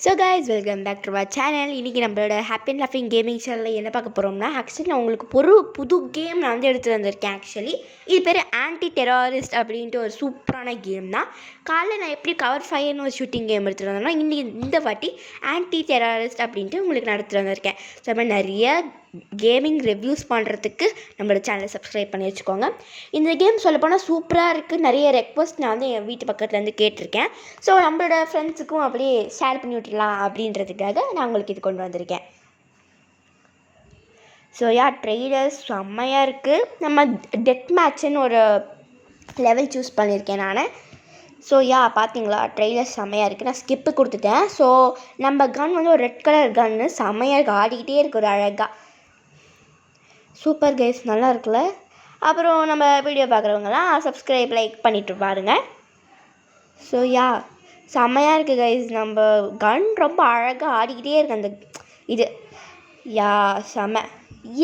So guys welcome back to our channel. இன்றைக்கி நம்மளோட happy and லஃபிங் gaming சேனலில் என்ன பார்க்க போகிறோம்னா, ஆக்சுவலி நான் உங்களுக்கு ஒரு புது கேம் நான் வந்து எடுத்து வந்திருக்கேன். ஆக்சுவலி இது பேர் ஆன்டி டெரரிஸ்ட் அப்படின்ட்டு ஒரு சூப்பரான கேம் தான். காலைல நான் எப்படி கவர் ஃபயர்னு ஒரு ஷூட்டிங் கேம் எடுத்துகிட்டு வந்தேன்னா, இன்றைக்கி இந்த வாட்டி ஆன்டி டெரரிஸ்ட் அப்படின்ட்டு உங்களுக்கு நான் எடுத்துகிட்டு வந்திருக்கேன். ஸோ அது மாதிரி நிறைய கேமிங் ரிவ்யூஸ் பண்ணுறதுக்கு நம்மளோட சேனலை சப்ஸ்கிரைப் பண்ணி வச்சுக்கோங்க. இந்த கேம் சொல்லப்போனால் சூப்பராக இருக்குது. நிறைய ரெக்வஸ்ட் நான் வந்து என் வீட்டு பக்கத்துலேருந்து கேட்டிருக்கேன். ஸோ நம்மளோட ஃப்ரெண்ட்ஸுக்கும் அப்படியே ஷேர் பண்ணி விட்டுடலாம் அப்படின்றதுக்காக நான் உங்களுக்கு இது கொண்டு வந்திருக்கேன். ஸோ ட்ரெய்லர்ஸ் செம்மையாக இருக்குது. நம்ம டெத் மேட்ச்சுன்னு ஒரு லெவல் சூஸ் பண்ணியிருக்கேன் நான். ஸோ பார்த்தீங்களா, ட்ரெய்லர் செம்மையாக இருக்குது. நான் ஸ்கிப்பு கொடுத்துட்டேன். ஸோ நம்ம கன் வந்து ஒரு ரெட் கலர் கன்னு செம்மையாக இருக்குது, ஆடிக்கிட்டே இருக்குது ஒரு அழகாக. சூப்பர் கைஸ், நல்லா இருக்குல்ல. அப்புறம் நம்ம வீடியோ பார்க்குறவங்களாம் சப்ஸ்கிரைப் லைக் பண்ணிவிட்டு பாருங்கள். ஸோ செம்மையாக இருக்குது கைஸ். நம்ம கன் ரொம்ப அழகாக ஆடிக்கிட்டே இருக்குது அந்த இது. செம்ம.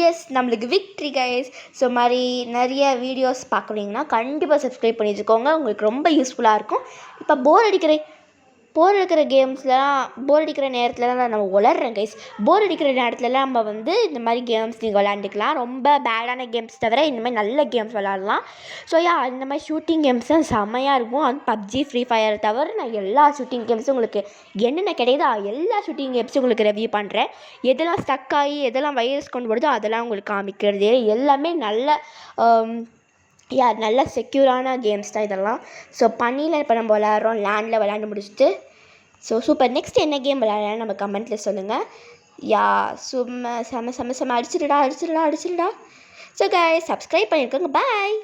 எஸ், நம்மளுக்கு விக்ட்ரி கைஸ். ஸோ மாதிரி நிறைய வீடியோஸ் பார்க்குறீங்கன்னா கண்டிப்பாக சப்ஸ்கிரைப் பண்ணி வச்சுக்கோங்க. உங்களுக்கு ரொம்ப யூஸ்ஃபுல்லாக இருக்கும். இப்போ போர் அடிக்கிற கேம்ஸ்லாம், போர் அடிக்கிற நேரத்துலலாம் நம்ம உளர்றேன் கைஸ். போர் அடிக்கிற நேரத்துலலாம் நம்ம வந்து இந்த மாதிரி கேம்ஸ் நீங்கள் விளாண்டுக்கலாம். ரொம்ப பேடான கேம்ஸ் தவிர இந்த மாதிரி நல்ல கேம்ஸ் விளாட்லாம். ஸோ இந்த மாதிரி ஷூட்டிங் கேம்ஸ் தான் செம்மையாக இருக்கும். அது பப்ஜி, ஃப்ரீ ஃபயர் தவிர நான் எல்லா ஷூட்டிங் கேம்ஸும் உங்களுக்கு என்னென்ன கிடையாதோ எல்லா ஷூட்டிங் கேம்ஸும் உங்களுக்கு ரிவ்யூ பண்ணுறேன். எதெல்லாம் ஸ்டக் ஆகி எதெல்லாம் வைரஸ் கொண்டு வருதோ அதெல்லாம் உங்களுக்கு காமிக்கிறது. எல்லாமே நல்ல செக்யூரான கேம்ஸ் தான் இதெல்லாம். ஸோ பனியில் இப்போ நம்ம விளாட்றோம், லேண்டில் விளாண்டு முடிச்சுட்டு. So super. நெக்ஸ்ட் என்ன கேம் விளாட்றேன்னு நம்ம கமெண்ட்டில் சொல்லுங்கள். செம்ம அடிச்சிடுடா. ஸோ கைஸ் சப்ஸ்கிரைப் பண்ணியிருக்கோங்க. பாய்.